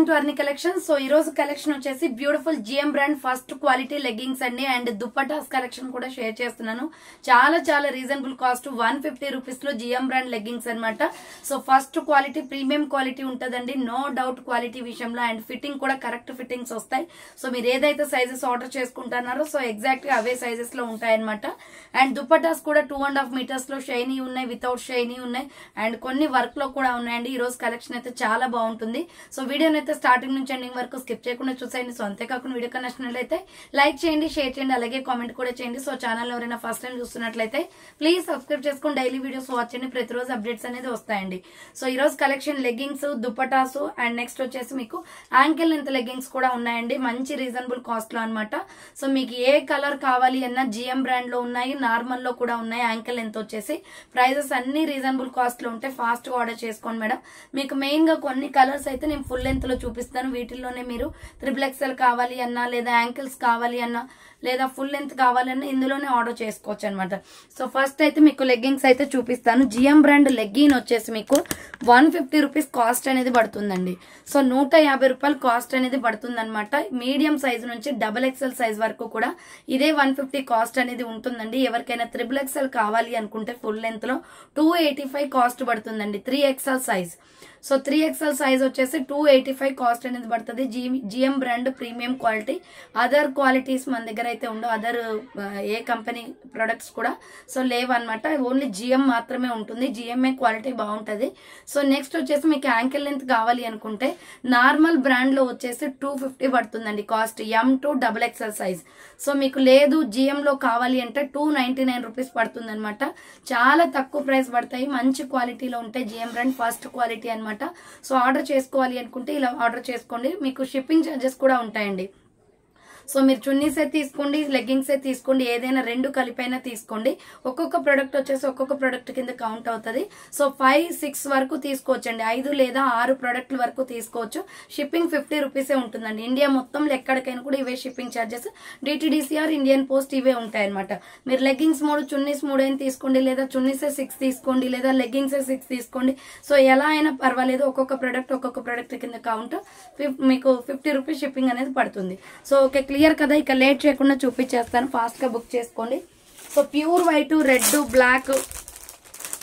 To అర్ని collection. So ఈ రోజు collection వచ్చేసి beautiful GM brand first quality leggings అండి అండ్ దుప్పటాస్ కలెక్షన్ కూడా షేర్ చేస్తున్నాను. చాలా చాలా రీజనబుల్ కాస్ట్ 150 రూపీస్ లో జిఎం బ్రాండ్ లెగ్గింగ్స్ అనమాట. So first quality premium quality ఉంటదండి, నో డౌట్ క్వాలిటీ విషయంలో. అండ్ ఫిట్టింగ్ కూడా కరెక్ట్ ఫిట్టింగ్స్ వస్తాయి. సో మీరు ఏదైతే సైజెస్ ఆర్డర్ చేసుకుంటున్నారో సో ఎగ్జాక్ట్ గా అవే సైజెస్ లో ఉంటాయన్నమాట. అండ్ దుప్పటాస్ కూడా 2.5 మీటర్స్ లో షైనీ ఉన్నాయి, వితౌట్ షైనీ ఉన్నాయి, అండ్ కొన్ని వర్క్ లో కూడా ఉన్నాయండి. ఈ రోజు కలెక్షన్ అయితే చాలా బాగుంటుంది. సో వీడియోని అయితే స్టార్టింగ్ నుంచి ఎండింగ్ వరకు స్కిప్ చేయకుండా చూసేయండి. సో అంతేకాకుండా వీడియో నచ్చినట్లయితే లైక్ చేయండి, షేర్ చేయండి, అలాగే కామెంట్ కూడా చేయండి. సో ఛానల్ ఎవరైనా ఫస్ట్ టైం చూస్తున్నట్లయితే ప్లీజ్ సబ్స్క్రైబ్ చేసుకుని డైలీ వీడియోస్ వాచ్ చేయండి. ప్రతిరోజు అప్డేట్స్ అనేది వస్తాయండి. సో ఈ రోజు collection leggings, dupattas and next వచ్చేసి మీకు యాంకిల్ లెంత్ లెగ్గింగ్స్ కూడా ఉన్నాయండి, మంచి రీజనబుల్ కాస్ట్ లో అనమాట. సో మీకు ఏ కలర్ కావాలి అన్నా జిఎం బ్రాండ్ లో ఉన్నాయి, నార్మల్ లో కూడా ఉన్నాయి. యాంకిల్ లెంత్ వచ్చేసి ప్రైజెస్ అన్ని రీజనబుల్ కాస్ట్ లో ఉంటాయి. ఫాస్ట్ గా ఆర్డర్ చేసుకోండి మేడం. మీకు మెయిన్ గా కొన్ని కలర్స్ అయితే నేను ఫుల్ లెంత్ లో చూపిస్తాను. వీటిల్లోనే మీరు XXL కావాలి అన్నా, లేదా యాంకిల్స్ కావాలి అన్నా, లేదా ఫుల్ లెంత్ కావాలన్నా ఇందులోనే ఆర్డర్ చేసుకోవచ్చు అనమాట. సో ఫస్ట్ అయితే మీకు లెగ్గింగ్స్ అయితే చూపిస్తాను. జిఎం బ్రాండ్ లెగ్గిన్ వచ్చేసి మీకు 150 రూపీస్ కాస్ట్ అనేది పడుతుందండి. సో 150 రూపాయలు కాస్ట్ అనేది పడుతుంది అనమాట. మీడియం సైజ్ నుంచి XXL సైజ్ వరకు కూడా ఇదే 150 కాస్ట్ అనేది ఉంటుందండి. ఎవరికైనా XXL కావాలి అనుకుంటే ఫుల్ లెంత్ లో 285 కాస్ట్ పడుతుందండి. 3XL size. So 3XL size వచ్చేసి 285 కాస్ట్ అనేది పడుతుంది. GM brand premium quality. Other qualities మన దగ్గర అయితే ఉండవు, అదర్ ఏ కంపెనీ ప్రొడక్ట్స్ కూడా సో లేవన్నమాట. ఓన్లీ జిఎం మాత్రమే ఉంటుంది. జిఎంఏ క్వాలిటీ బాగుంటుంది. సో నెక్స్ట్ వచ్చేసి మీకు యాంకిల్ లెంత్ కావాలి అనుకుంటే నార్మల్ బ్రాండ్ లో వచ్చేసి 250 పడుతుందండి cost, M to XXL size. So మీకు లేదు జిఎం లో కావాలి అంటే 299 రూపీస్ పడుతుంది అనమాట. చాలా తక్కువ ప్రైస్ పడతాయి, మంచి క్వాలిటీలో ఉంటాయి. జిఎం బ్రాండ్ ఫస్ట్ క్వాలిటీ అనమాట. సో ఆర్డర్ చేసుకోవాలి అనుకుంటే ఇలా ఆర్డర్ చేసుకోండి. మీకు షిప్పింగ్ ఛార్జెస్ కూడా ఉంటాయండి. సో మీరు చున్నీసే తీసుకోండి, లెగ్గింగ్సే తీసుకోండి, ఏదైనా రెండు కలిపైనా తీసుకోండి. ఒక్కొక్క ప్రొడక్ట్ వచ్చేసి ఒక్కొక్క ప్రొడక్ట్ కింద కౌంట్ అవుతుంది. సో 5-6 వరకు తీసుకోవచ్చండి, 5 లేదా 6 ప్రొడక్ట్ల వరకు తీసుకోవచ్చు. షిప్పింగ్ 50 రూపీసే ఉంటుందండి. ఇండియా మొత్తంలో ఎక్కడికైనా కూడా ఇవే shipping charges. DTDCR, Indian post ఇవే ఉంటాయన్నమాట. మీరు లెగ్గింగ్స్ 3, చున్నీస్ 3 అయినా తీసుకోండి, లేదా చున్నీసే 6 తీసుకోండి, లేదా లెగ్గింగ్సే 6 తీసుకోండి. సో ఎలా అయినా పర్వాలేదు, ఒక్కొక్క ప్రొడక్ట్ కింద కౌంట్ మీకు 50 రూపీస్ షిప్పింగ్ అనేది పడుతుంది. సో ఓకే, క్లియర్ కదా. ఇక లేట్ చేయకుండా చూపించేస్తాను, ఫాస్ట్ గా బుక్ చేసుకోండి. So pure white, red, black,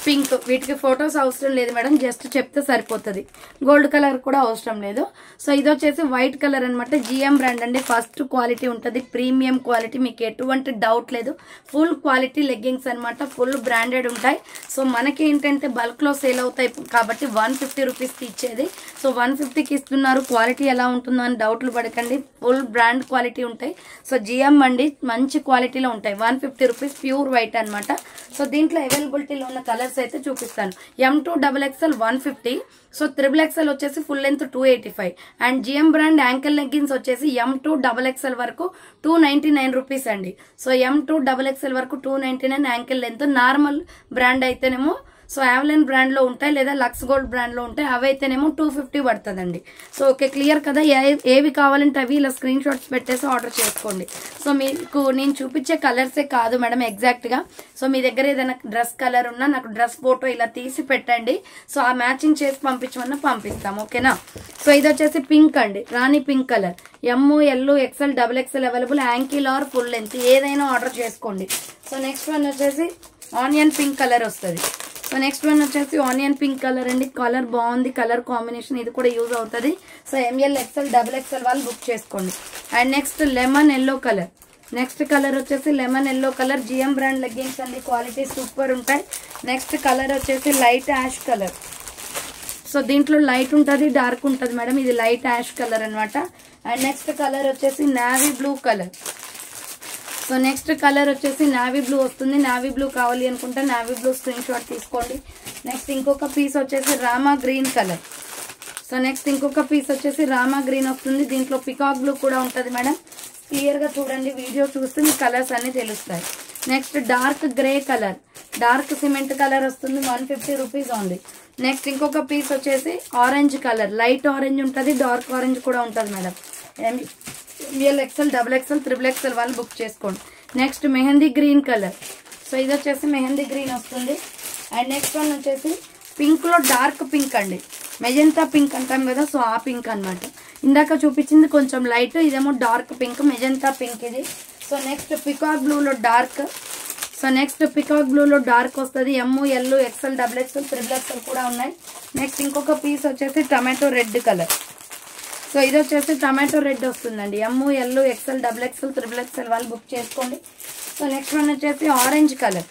pink వీటికి ఫొటోస్ అవసరం లేదు మేడం, జస్ట్ చెప్తే సరిపోతుంది. గోల్డ్ కలర్ కూడా అవసరం లేదు. సో ఇది వచ్చేసి వైట్ కలర్ అనమాట. జిఎం బ్రాండ్ అండి, ఫస్ట్ క్వాలిటీ ఉంటుంది, ప్రీమియం క్వాలిటీ, మీకు ఎటువంటి డౌట్ లేదు. ఫుల్ క్వాలిటీ లెగ్గింగ్స్ అనమాట, ఫుల్ బ్రాండెడ్ ఉంటాయి. సో మనకి ఏంటంటే బల్క్ లో సేల్ అవుతాయి కాబట్టి 150 రూపీస్కి ఇచ్చేది. సో 150కి ఇస్తున్నారు, క్వాలిటీ ఎలా ఉంటుందో అని డౌట్లు పడకండి. ఫుల్ బ్రాండ్ క్వాలిటీ ఉంటాయి. సో జిఎం అండి, మంచి క్వాలిటీలో ఉంటాయి. 150 రూపీస్ ప్యూర్ వైట్ అనమాట. సో దీంట్లో అవైలబిలిటీలో ఉన్న కలర్స్ అయితే చూపిస్తాను. M to XXL 150. So XXL వచ్చేసి full length 285. And GM brand ankle leggings వచ్చేసి M to XXL వరకు 299 రూపీస్ అండి. సో M to XXL వరకు 299 యాంకిల్ లెంత్. నార్మల్ బ్రాండ్ అయితేనేమో సో యావెలిన్ బ్రాండ్ లో ఉంటాయి, లేదా లక్స్ గోల్డ్ బ్రాండ్ లో ఉంటాయి, అవి అయితేనేమో 250 పడుతుందండి. సో ఓకే, క్లియర్ కదా. ఏవి కావాలంటే అవి ఇలా స్క్రీన్ షాట్స్ పెట్టేసి ఆర్డర్ చేసుకోండి. సో మీకు నేను చూపించే కలర్సే కాదు మేడం ఎగ్జాక్ట్ గా. సో మీ దగ్గర ఏదైనా డ్రెస్ కలర్ ఉన్నా నాకు డ్రెస్ ఫోటో ఇలా తీసి పెట్టండి. సో ఆ మ్యాచింగ్ చేసి పంపించమన్నా పంపిస్తాం, ఓకేనా. సో ఇది వచ్చేసి పింక్ అండి, rani pink colour. M, L, XL, XXL available. Ankle or full length ఏదైనా ఆర్డర్ చేసుకోండి. సో నెక్స్ట్ వన్ వచ్చేసి ఆనియన్ పింక్ కలర్ వస్తుంది. సో నెక్స్ట్ వన్ వచ్చేసి ఆనియన్ పింక్ కలర్ అండి. కలర్ బాగుంది, కలర్ కాంబినేషన్ ఇది కూడా యూజ్ అవుతుంది. సో ML, XL, XXL వాళ్ళు బుక్ చేసుకోండి. And next lemon yellow colour. Next colour వచ్చేసి lemon yellow colour. GM brand leggings అండి, క్వాలిటీ సూపర్ ఉంటాయి. నెక్స్ట్ కలర్ వచ్చేసి లైట్ యాష్ కలర్. సో దీంట్లో లైట్ ఉంటుంది, డార్క్ ఉంటుంది మేడం. ఇది లైట్ యాష్ కలర్ అనమాట. అండ్ నెక్స్ట్ కలర్ వచ్చేసి navy blue colour. So next colour వచ్చేసి నావీ బ్లూ వస్తుంది. నావీ బ్లూ కావాలి అనుకుంటే నావీ బ్లూ స్క్రీన్ షాట్ తీసుకోండి. నెక్స్ట్ ఇంకొక పీస్ వచ్చేసి Rama green colour. So next ఇంకొక పీస్ వచ్చేసి రామా గ్రీన్ వస్తుంది. దీంట్లో పికాక్ బ్లూ కూడా ఉంటుంది మేడం. క్లియర్ గా చూడండి, వీడియో చూస్తే మీ కలర్స్ అన్ని తెలుస్తాయి. Next dark grey colour, dark cement colour వస్తుంది. 150 రూపీస్ ఉంది. నెక్స్ట్ ఇంకొక పీస్ వచ్చేసి ఆరెంజ్ కలర్, లైట్ ఆరెంజ్ ఉంటుంది, డార్క్ ఆరెంజ్ కూడా ఉంటుంది madam. ML, XL, XXL, XXL వాళ్ళు బుక్ చేసుకోండి. Next mehndi green colour. So ఇది వచ్చేసి మెహందీ గ్రీన్ వస్తుంది. అండ్ నెక్స్ట్ వన్ వచ్చేసి పింక్ లో డార్క్ పింక్ అండి, మెజెంతా పింక్ అంటాం కదా, సో ఆ పింక్ అనమాట. ఇందాక చూపించింది కొంచెం లైట్, ఇదేమో డార్క్ పింక్, మెజంతా పింక్ ఇది. సో నెక్స్ట్ పికాక్ బ్లూలో డార్క్. సో నెక్స్ట్ పికాక్ బ్లూలో డార్క్ వస్తుంది. M, L, XL, double XL, triple XL కూడా ఉన్నాయి. నెక్స్ట్ ఇంకొక పీస్ వచ్చేసి టమాటో రెడ్ కలర్. సో ఇది వచ్చేసి టమాటో రెడ్ వస్తుందండి. M, L, XL, double XL, triple XL వాళ్ళు బుక్ చేసుకోండి. సో నెక్స్ట్ వన్ వచ్చేసి orange colour.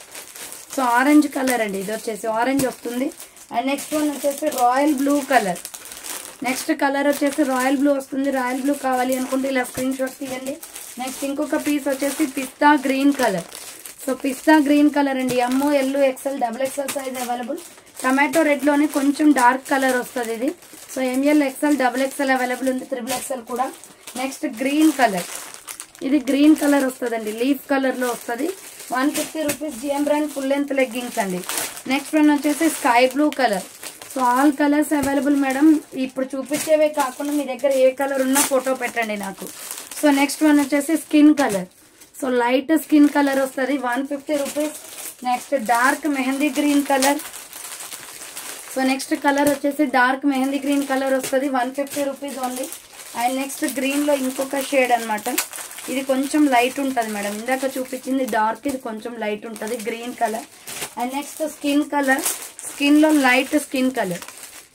So orange colour అండి, ఇది వచ్చేసి ఆరెంజ్ వస్తుంది. అండ్ నెక్స్ట్ వన్ వచ్చేసి royal blue colour. Next colour వచ్చేసి రాయల్ బ్లూ వస్తుంది. రాయల్ బ్లూ కావాలి అనుకుంటే ఇలా స్క్రీన్ షాట్ తీయండి. నెక్స్ట్ ఇంకొక పీస్ వచ్చేసి pista green colour. So pista green colour అండి. M, L, XL, double XL size available. Tomato రెడ్లోనే కొంచెం డార్క్ కలర్ వస్తుంది ఇది. So ML, XL, double XL available ఉంది, త్రిబుల్ ఎక్స్ఎల్ కూడా. నెక్స్ట్ గ్రీన్ కలర్, ఇది గ్రీన్ కలర్ వస్తుందండి, లీఫ్ కలర్లో వస్తుంది. 150 rupees GM brand full length leggings అండి. నెక్స్ట్ వన్ వచ్చేసి sky blue colour. So all colours available madam. ఇప్పుడు చూపించేవే కాకుండా మీ దగ్గర ఏ కలర్ ఉన్నా ఫోటో పెట్టండి నాకు. సో నెక్స్ట్ వన్ వచ్చేసి skin colour. So light skin colour వస్తుంది, 150 rupees. Next dark mehndi green colour. So next colour వచ్చేసి డార్క్ మెహందీ గ్రీన్ కలర్ వస్తుంది, 150 రూపీస్ ఓన్లీ. అండ్ నెక్స్ట్ గ్రీన్లో ఇంకొక షేడ్ అనమాట. ఇది కొంచెం లైట్ ఉంటుంది మేడం. ఇందాక చూపించింది డార్క్, ఇది కొంచెం లైట్ ఉంటుంది, green colour. And next skin colour. స్కిన్లో లైట్ స్కిన్ కలర్.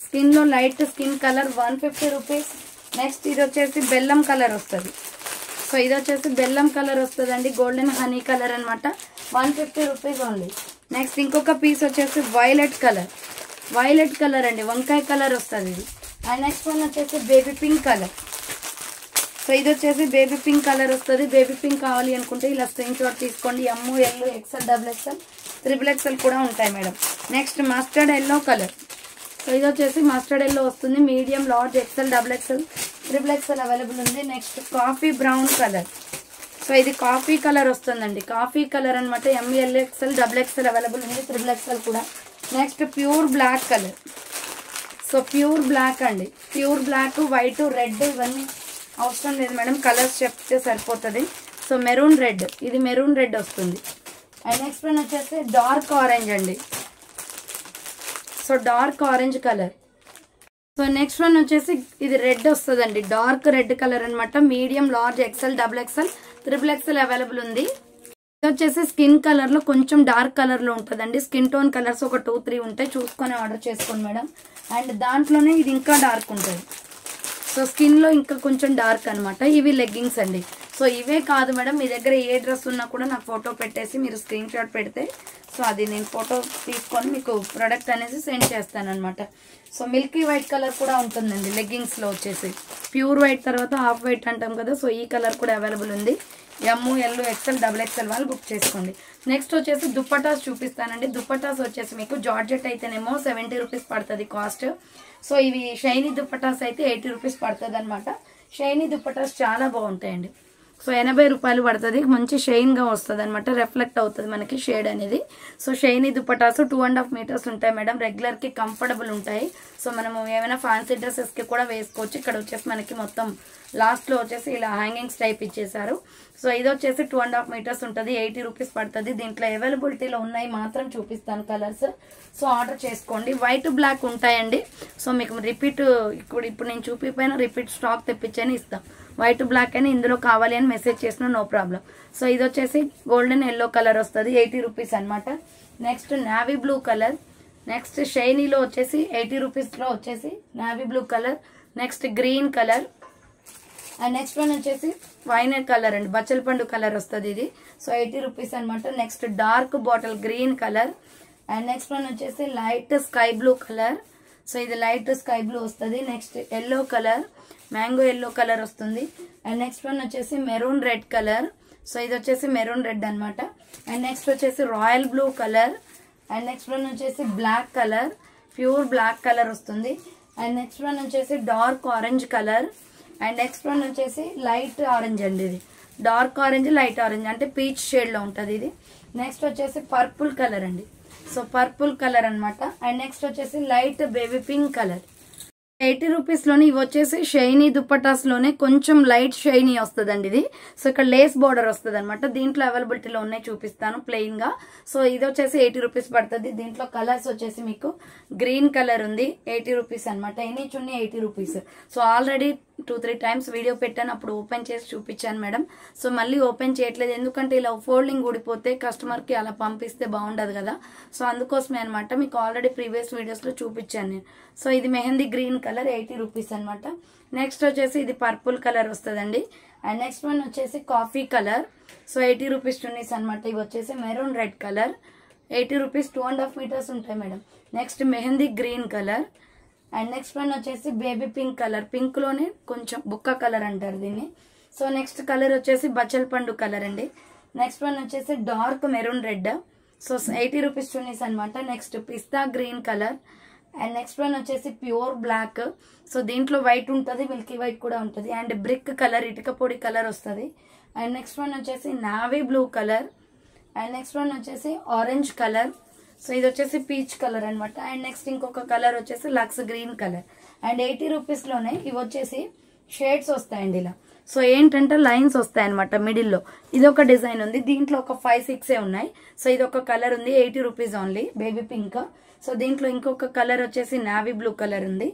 స్కిన్లో light skin colour 150 rupees. Next ఇది వచ్చేసి బెల్లం కలర్ వస్తుంది. సో ఇది వచ్చేసి బెల్లం కలర్ వస్తుందండి, గోల్డెన్ హనీ కలర్ అనమాట, 150 రూపీస్ ఓన్లీ. నెక్స్ట్ ఇంకొక పీస్ వచ్చేసి వైలెట్ కలర్. వైలెట్ కలర్ అండి, వంకాయ కలర్ వస్తుంది ఇది. అండ్ నెక్స్ట్ వన్ వచ్చేసి బేబీ పింక్ కలర్. సో ఇది వచ్చేసి బేబీ పింక్ కలర్ వస్తుంది. బేబీ పింక్ కావాలి అనుకుంటే ఇలా స్క్రీన్ షాట్ తీసుకోండి. M, L, XL, double XL, triple XL కూడా ఉంటాయి madam. Next mustard yellow colour. So ఇది వచ్చేసి మస్టర్డ్ ఎల్లో వస్తుంది, medium, large, XL, double XL, triple XL available ఉంది. Next coffee brown colour. So ఇది కాఫీ కలర్ వస్తుందండి, coffee colour అనమాట. M, L, XL, double XL available ఉంది, triple XL కూడా. Next pure black colour. So pure black అండి, pure black, white, red ఇవన్నీ అవసరం లేదు మేడం, కలర్స్ చెప్తే సరిపోతుంది. సో మెరూన్ రెడ్, ఇది మెరూన్ రెడ్ వస్తుంది. అండ్ నెక్స్ట్ వన్ వచ్చేసి డార్క్ ఆరెంజ్ అండి. So dark orange colour. So next one వచ్చేసి ఇది రెడ్ వస్తుందండి, డార్క్ రెడ్ కలర్ అనమాట. Medium, large, XL, double XL, triple XL available ఉంది. ఇది వచ్చేసి స్కిన్ కలర్ లో కొంచెం డార్క్ కలర్ లో ఉంటుందండి. స్కిన్ టోన్ కలర్స్ ఒక 2-3 ఉంటాయి, చూసుకొని ఆర్డర్ చేసుకోండి మేడం. అండ్ దాంట్లోనే ఇది ఇంకా డార్క్ ఉంటుంది. సో స్కిన్ లో ఇంకా కొంచెం డార్క్ అనమాట. ఇవి లెగ్గింగ్స్ అండి. సో ఇవే కాదు మేడం, మీ దగ్గర ఏ డ్రెస్ ఉన్నా కూడా నాకు ఫోటో పెట్టేసి మీరు స్క్రీన్ షాట్ పెడితే సో అది నేను ఫోటో తీసుకొని మీకు ప్రోడక్ట్ అనేది సెండ్ చేస్తాను అనమాట. సో మిల్కీ వైట్ కలర్ కూడా ఉంటుందండి లెగ్గింగ్స్ లో వచ్చేసి. ప్యూర్ వైట్ తర్వాత హాఫ్ వైట్ అంటాం కదా, సో ఈ కలర్ కూడా అవైలబుల్ ఉంది. ఎమ్, ఎల్, ఎక్స్ఎల్, డబుల్ ఎక్స్ఎల్ వాళ్ళు బుక్ చేసుకోండి. నెక్స్ట్ వచ్చేసి దుప్పటాస్ చూపిస్తానండి. దుప్పటాస్ వచ్చేసి మీకు జార్జెట్ అయితేనేమో 70 రూపీస్ పడుతుంది కాస్ట్. సో ఇవి షైనీ దుప్పటాస్ అయితే 80 రూపీస్ పడుతుంది అనమాట. షైనీ దుప్పటాస్ చాలా బాగుంటాయండి. సో 80 రూపాయలు పడుతుంది, మంచి షైన్గా వస్తుంది అనమాట, రిఫ్లెక్ట్ అవుతుంది మనకి షేడ్ అనేది. సో షైనీ దుప్పటాస్ 2.5 మీటర్స్ ఉంటాయి మేడం, రెగ్యులర్కి కంఫర్టబుల్ ఉంటాయి. సో మనము ఏమైనా ఫ్యాన్సీ డ్రెస్సెస్కి కూడా వేసుకోవచ్చు. ఇక్కడ వచ్చేసి మనకి మొత్తం లాస్ట్లో వచ్చేసి ఇలా హ్యాంగింగ్స్ టైప్ ఇచ్చేసారు. సో ఇది వచ్చేసి 2.5 మీటర్స్ ఉంటుంది, 80 రూపీస్ పడుతుంది. దీంట్లో అవైలబిలిటీలో ఉన్నాయి మాత్రం చూపిస్తాను కలర్స్. సో ఆర్డర్ చేసుకోండి. వైట్, బ్లాక్ ఉంటాయండి. సో మీకు రిపీట్ ఇప్పుడు నేను చూపిపోయిన రిపీట్ స్టాక్ తెప్పించని ఇస్తాం. వైట్, బ్లాక్ అని ఇందులో కావాలి అని మెసేజ్ చేసిన నో ప్రాబ్లం. సో ఇది వచ్చేసి గోల్డెన్ ఎల్లో కలర్ వస్తుంది, 80 రూపీస్ అనమాట. Next navy blue colour. Next షైనీలో వచ్చేసి 80 రూపీస్లో వచ్చేసి navy blue colour. Next green colour. And next one వచ్చేసి వైనర్ కలర్ అండి, బచ్చల పండు కలర్ వస్తుంది ఇది. సో 80 రూపీస్ అనమాట. Next dark bottle green colour. And next one వచ్చేసి light sky blue colour. So ఇది లైట్ స్కై బ్లూ వస్తుంది. Next yellow colour, mango yellow colour వస్తుంది. అండ్ నెక్స్ట్ వన్ వచ్చేసి మెరూన్ రెడ్ కలర్. సో ఇది వచ్చేసి maroon red అనమాట. And next వచ్చేసి royal blue colour. And next one వచ్చేసి black colour, pure black colour వస్తుంది. And next one వచ్చేసి dark orange colour. And next one వచ్చేసి light orange అండి, ఇది డార్క్ ఆరెంజ్, లైట్ ఆరెంజ్ అంటే పీచ్ షేడ్ లో ఉంటుంది ఇది. నెక్స్ట్ వచ్చేసి పర్పుల్ కలర్ అండి. సో పర్పుల్ కలర్ అనమాట. అండ్ నెక్స్ట్ వచ్చేసి light baby pink colour. 80 rupees లోని ఇవి వచ్చేసి షైనీ దుప్పటాస్ లోనే కొంచెం లైట్ షైనీ వస్తుందండి ఇది. సో ఇక్కడ లేస్ బోర్డర్ వస్తుంది అనమాట. దీంట్లో అవైలబిలిటీలో ఉన్నాయి, చూపిస్తాను ప్లెయిన్ గా. సో ఇది వచ్చేసి 80 రూపీస్ పడుతుంది. దీంట్లో కలర్స్ వచ్చేసి మీకు గ్రీన్ కలర్ ఉంది, 80 రూపీస్ అనమాట. ఎనీ చున్నీ 80 rupees. So already 2-3 times video పెట్టాను, అప్పుడు ఓపెన్ చేసి చూపించాను మేడం. సో మళ్ళీ ఓపెన్ చేయట్లేదు, ఎందుకంటే ఇలా ఫోల్డింగ్ ఊడిపోతే కస్టమర్కి అలా పంపిస్తే బాగుండదు కదా. సో అందుకోసమే అనమాట, మీకు ఆల్రెడీ ప్రీవియస్ వీడియోస్లో చూపించాను నేను. సో ఇది మెహందీ గ్రీన్ కలర్ 80 రూపీస్ అనమాట. నెక్స్ట్ వచ్చేసి ఇది పర్పుల్ కలర్ వస్తుందండి. అండ్ నెక్స్ట్ వన్ వచ్చేసి coffee colour. So 80 rupees chunnis అనమాట. ఇవి వచ్చేసి maroon red colour 80 rupees, 2.5 metres ఉంటాయి madam. Next mehndi green colour. And next one వచ్చేసి బేబీ పింక్ కలర్, పింక్ లోనే కొంచెం బుక్క కలర్ అంటారు దీన్ని. సో నెక్స్ట్ కలర్ వచ్చేసి బచ్చల్ పండు కలర్ అండి. నెక్స్ట్ వన్ వచ్చేసి dark maroon red. So 80 rupees chunnis అనమాట. Next pista green colour. And next one వచ్చేసి ప్యూర్ బ్లాక్. సో దీంట్లో వైట్ ఉంటుంది, మిల్కీ వైట్ కూడా ఉంటుంది. అండ్ బ్రిక్ కలర్, ఇటుక పొడి కలర్ వస్తుంది. అండ్ నెక్స్ట్ వన్ వచ్చేసి navy blue colour. And next one వచ్చేసి ఆరెంజ్ కలర్. సో ఇది వచ్చేసి పీచ్ కలర్ అనమాట. అండ్ నెక్స్ట్ ఇంకొక కలర్ వచ్చేసి lux green colour. And 80 rupees లోనే ఇవి వచ్చేసి షేడ్స్ వస్తాయండి ఇలా. సో ఏంటంటే లైన్స్ వస్తాయి అనమాట మిడిల్లో. ఇది ఒక డిజైన్ ఉంది, దీంట్లో ఒక 5-6 ఉన్నాయి. సో ఇది ఒక కలర్ ఉంది, 80 rupees only, baby pink. So దీంట్లో ఇంకొక కలర్ వచ్చేసి నావీ బ్లూ కలర్ ఉంది.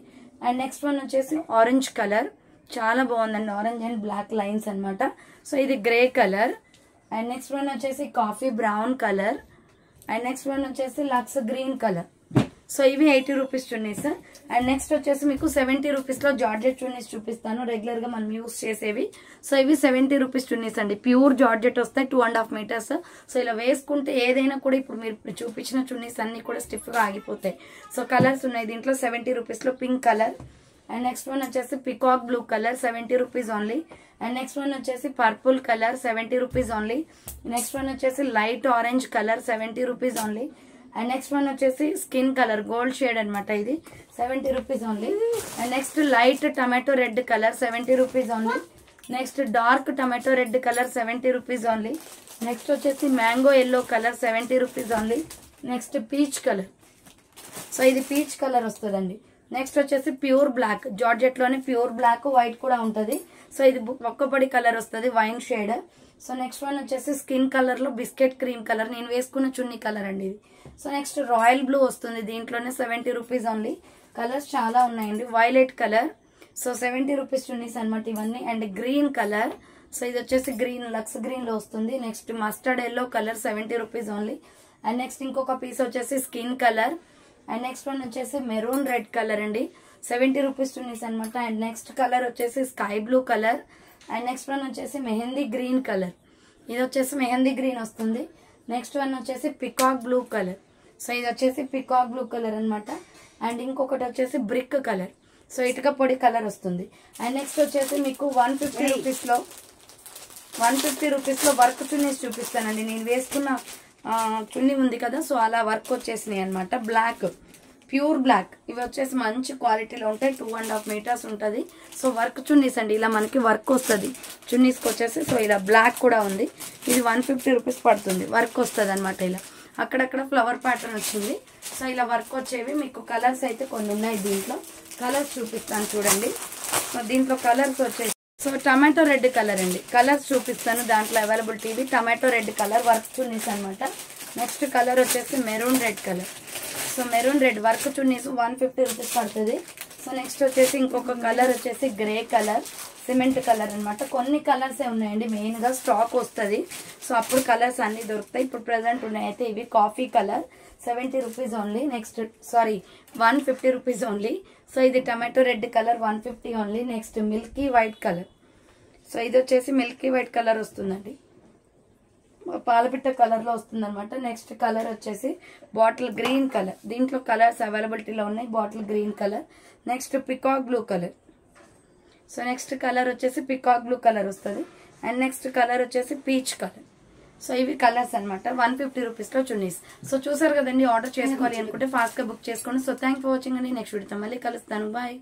అండ్ నెక్స్ట్ వన్ వచ్చేసి ఆరెంజ్ కలర్, చాలా బాగుందండి, ఆరెంజ్ అండ్ బ్లాక్ లైన్స్ అనమాట. సో ఇది grey colour. And next one వచ్చేసి coffee brown colour. And next one వచ్చేసి లక్స్ గ్రీన్ కలర్. సో ఇవి 80 రూపీస్ చున్నీస్. అండ్ నెక్స్ట్ వచ్చేసి మీకు 70 రూపీస్ లో జార్జెట్ చున్నీస్ చూపిస్తాను, రెగ్యులర్ గా మనం యూస్ చేసేవి. సో ఇవి 70 రూపీస్ చున్నీస్ అండి, ప్యూర్ జార్జెట్ వస్తాయి, 2.5 మీటర్స్. సో ఇలా వేసుకుంటే ఏదైనా కూడా ఇప్పుడు మీరు చూపించిన చున్నీస్ అన్ని కూడా స్టిఫ్ గా ఆగిపోతాయి. సో కలర్స్ ఉన్నాయి దీంట్లో. 70 రూపీస్ లో pink colour. And next one వచ్చేసి peacock blue colour, 70 rupees only. And next one వచ్చేసి purple colour, 70 rupees only. Next one వచ్చేసి light orange colour, 70 rupees only. And next one వచ్చేసి skin colour, gold shade అనమాట, ఇది 70 rupees only. And next light tomato red colour, 70 rupees only. Next dark tomato red colour, 70 rupees only. Next వచ్చేసి mango yellow colour, 70 rupees only. Next peach colour. So ఇది peach colour వస్తుందండి. Next వచ్చేసి pure black, georgette లోనే pure black, white కూడా ఉంటుంది. So ఇది ఒక్కపొడి colour వస్తుంది, wine shade. So next one వచ్చేసి స్కిన్ కలర్ లో బిస్కెట్ క్రీమ్ కలర్, నేను వేసుకున్న చున్నీ కలర్ అండి ఇది. సో నెక్స్ట్ రాయల్ బ్లూ వస్తుంది దీంట్లోనే, 70 రూపీస్ ఓన్లీ. కలర్స్ చాలా ఉన్నాయండి. Violet colour, so 70 rupees chunnis అనమాట ఇవన్నీ. అండ్ గ్రీన్ కలర్, సో ఇది వచ్చేసి గ్రీన్, లక్స్ గ్రీన్ లో వస్తుంది. Next mustard yellow colour, 70 rupees only. And next ఇంకొక పీస్ వచ్చేసి skin colour. And next one వచ్చేసి మెరూన్ రెడ్ కలర్ అండి, 70 రూపీస్ చున్నీస్ అనమాట. అండ్ నెక్స్ట్ కలర్ వచ్చేసి sky blue colour. And next one వచ్చేసి మెహందీ గ్రీన్ కలర్, ఇది వచ్చేసి మెహందీ గ్రీన్ వస్తుంది. నెక్స్ట్ వన్ వచ్చేసి పికాక్ బ్లూ కలర్. సో ఇది వచ్చేసి పికాక్ బ్లూ కలర్ అనమాట. అండ్ ఇంకొకటి వచ్చేసి బ్రిక్ కలర్, సో ఇటుక పొడి కలర్ వస్తుంది. అండ్ నెక్స్ట్ వచ్చేసి మీకు 150 రూపీస్ లో వర్క్ చున్నీస్ చూపిస్తానండి. నేను వేసుకున్న చున్నీ ఉంది కదా, సో అలా వర్క్ వచ్చేసినాయి అనమాట. బ్లాక్, ప్యూర్ బ్లాక్, ఇవి వచ్చేసి మంచి క్వాలిటీలో ఉంటాయి, 2.5 మీటర్స్ ఉంటుంది. సో వర్క్ చున్నీస్ అండి, ఇలా మనకి వర్క్ వస్తుంది చున్నీస్కి వచ్చేసి. సో ఇలా బ్లాక్ కూడా ఉంది, ఇది 150 రూపీస్ పడుతుంది, వర్క్ వస్తుంది అనమాట. ఇలా అక్కడక్కడ ఫ్లవర్ ప్యాటర్న్ వచ్చింది. సో ఇలా వర్క్ వచ్చేవి. మీకు కలర్స్ అయితే కొన్ని ఉన్నాయి దీంట్లో, కలర్స్ చూపిస్తాను చూడండి. సో దీంట్లో కలర్స్ వచ్చేసి, సో టమాటో రెడ్ కలర్ అండి, కలర్స్ చూపిస్తాను దాంట్లో అవైలబిలిటీ. ఇవి tomato red colour work chunnis అనమాట. నెక్స్ట్ కలర్ వచ్చేసి maroon red colour. So maroon red work chunnis 150 rupees పడుతుంది. సో నెక్స్ట్ వచ్చేసి ఇంకొక కలర్ వచ్చేసి గ్రే కలర్, సిమెంట్ కలర్ అనమాట. కొన్ని కలర్సే ఉన్నాయండి, మెయిన్ గా స్టాక్ వస్తుంది. సో అప్పుడు కలర్స్ అన్ని దొరుకుతాయి. ఇప్పుడు ప్రెసెంట్ ఉన్నాయితే ఇవి coffee colour, 70 rupees only. Next 150 rupees only. So ఇది tomato red colour, 150 only. Next milky white colour, so ఇది వచ్చేసి మిల్కీ వైట్ కలర్ వస్తుందండి, పాలపిట్ట కలర్ లో వస్తుంది అనమాట. నెక్స్ట్ కలర్ వచ్చేసి బాటిల్ గ్రీన్ కలర్, దీంట్లో కలర్స్ అవైలబిలిటీలో ఉన్నాయి. Bottle green colour. Next peacock blue colour, so next colour వచ్చేసి పికాక్ బ్లూ కలర్ వస్తుంది. అండ్ నెక్స్ట్ కలర్ వచ్చేసి పీచ్ కలర్. సో ఇవి కలర్స్ అనమాట, 150 రూపీస్ లో చున్నీస్. సో చూసారు కదండి, ఆర్డర్ చేసుకోవాలి అనుకుంటే ఫాస్ట్ గా బుక్ చేసుకోండి. సో థ్యాంక్ ఫర్ వాచింగ్ అండి. నెక్స్ట్ వీడియోతో మళ్ళీ కలుస్తాను, బాయ్.